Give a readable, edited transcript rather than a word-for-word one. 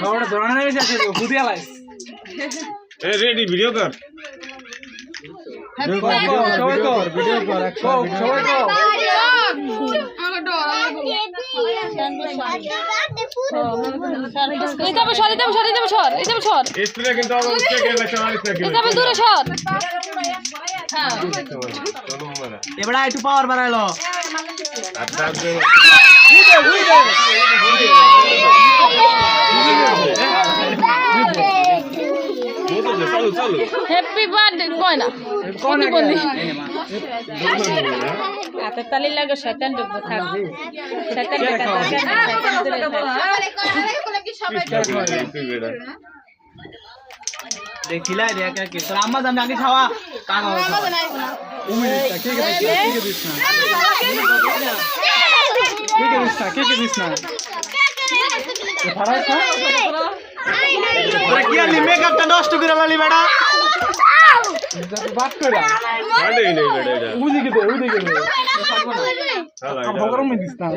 ওটা ধরনা নেবে আছে খুদিয়া লাইস এ রেডি ভিডিও কর সবাই কর ভিডিও কর সবাই কর স্প্রে কিন্তু আবার উঠে গেল সবাই থেকে দূরে সর এবারে একটু পাওয়ার বাড়াইলো আচ্ছা চলো হ্যাপি বার্থডে কয় না কোন বলি হাতে তালি লাগে শয়তান ঢুকবো থাক শয়তান দেখিলাই রে কে তোর আম্মা জান আগে খাওয়া কাকা উমিটা কে দিস না কে দিস না ফারাস না তোরা কি আলি মেকআপটা নষ্ট করে লালি বেটা বাট কইরা আরে এই বেটা উদিকে দে সাকবো না ভগরম দিস না